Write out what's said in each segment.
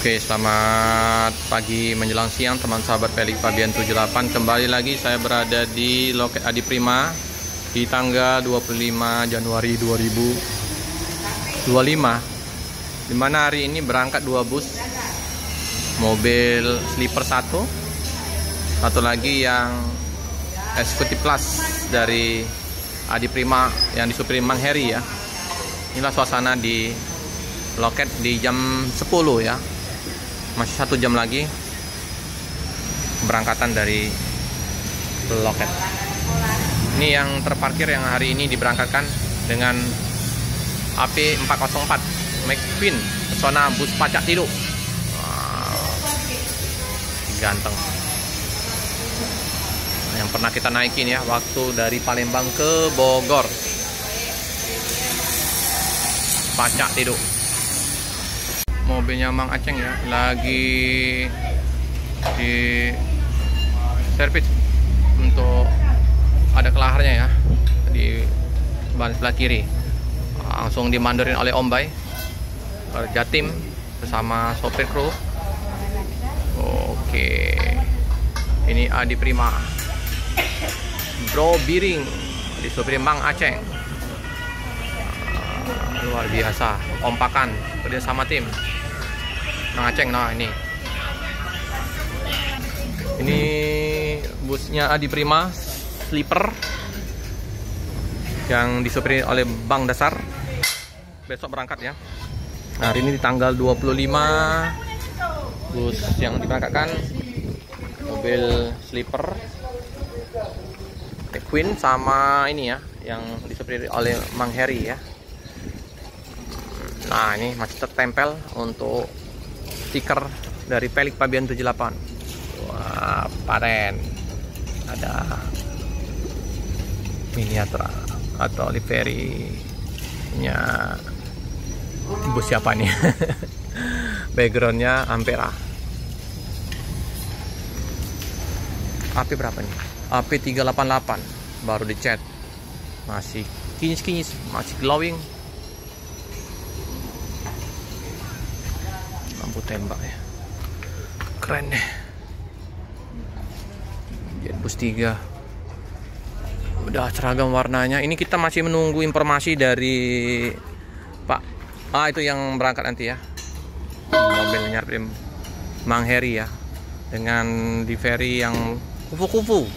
Oke, selamat pagi menjelang siang teman sahabat Felix Fabian 78. Kembali lagi saya berada di loket Adi Prima di tanggal 25 Januari 2025, dimana hari ini berangkat 2 bus, mobil sleeper satu lagi yang eksekutif plus dari Adi Prima yang disupiri Mang Heri ya. Inilah suasana di loket di jam 10 ya. Masih 1 jam lagi keberangkatan dari loket. Ini yang terparkir yang hari ini diberangkatkan dengan AP404 McQueen pesona bus pacak tidur. Wow, ganteng. Yang pernah kita naikin ya waktu dari Palembang ke Bogor. Pacak tidur. Mobilnya Mang Aceng ya, lagi di servis untuk ada kelaharnya ya di ban sebelah kiri. Langsung dimandorin oleh Om Bay Jatim bersama sopir kru. Oke, ini Adi Prima Bro Biring disupiri Mang Aceng. Luar biasa, kompakan kerja sama tim Mang Aceng. Nah ini busnya Adi Prima sleeper yang disupiri oleh Bang Dasar. Besok berangkat ya. Nah, hari ini di tanggal 25 bus yang diberangkatkan mobil sleeper Queen sama ini ya yang disupiri oleh Mang Heri ya. Nah, ini masih tertempel untuk stiker dari Felix Fabian 78. Wah, paren. Ada miniatur atau livery-nya bus siapa nih? Backgroundnya Ampera. AP berapa nih? AP 388 baru dicat. Masih kinyis-kinyis, masih glowing. Lampu tembak ya, keren deh. Jetbus 3 udah seragam warnanya. Ini kita masih menunggu informasi dari Pak itu yang berangkat nanti ya, mobilnya Mang Heri ya, dengan livery yang kupu-kupu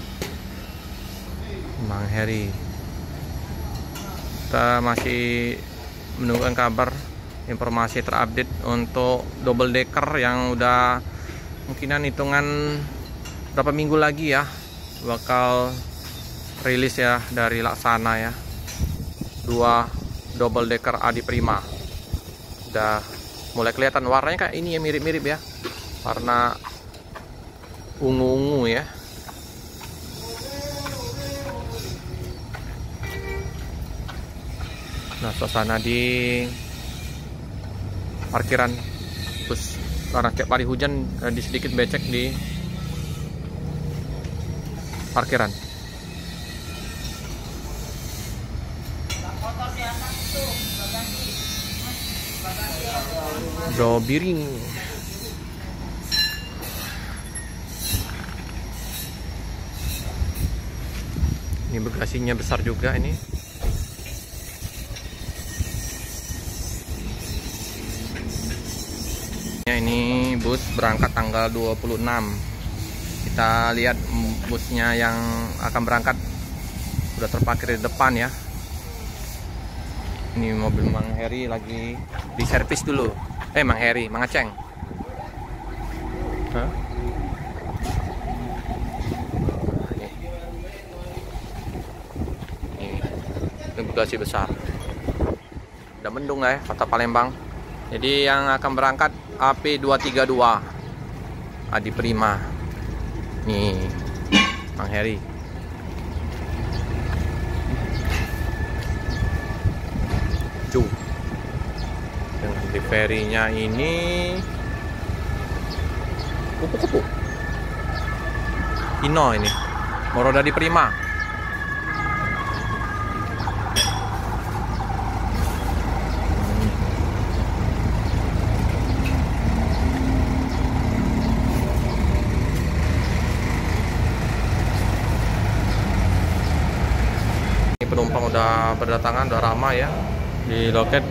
Mang Heri. Kita masih menunggu kabar informasi terupdate untuk double decker yang udah mungkinan hitungan berapa minggu lagi ya bakal rilis ya dari Laksana ya. 2 double decker Adi Prima udah mulai kelihatan warnanya kayak ini ya, mirip-mirip ya, warna ungu-ungu ya. Nah, suasana di parkiran bus karena tiap hari hujan di sedikit becek di parkiran. Bro Biring. Ini bagasinya besar juga ini. Ini bus berangkat tanggal 26. Kita lihat busnya yang akan berangkat sudah terparkir di depan ya. Ini mobil Mang Heri lagi diservis dulu. Mang Heri, Mang Aceng. Ini bagasi besar. Udah mendung ya kota Palembang. Jadi yang akan berangkat AP232 Adi Prima. Nih Mang Heri. Cu. Dengan livery-nya ini kupu-kupu. Ino ini. Moro Adi Prima. penumpang udah berdatangan, udah ramai ya di loket.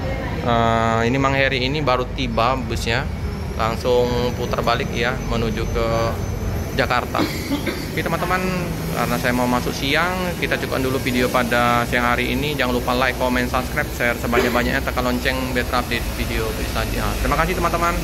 Ini Mang Heri ini baru tiba busnya, langsung putar balik ya menuju ke Jakarta. Oke teman-teman, karena saya mau masuk siang, kita cukupkan dulu video pada siang hari ini. Jangan lupa like, comment, subscribe, share sebanyak-banyaknya, tekan lonceng biar terupdate video selanjutnya. Terima kasih teman-teman.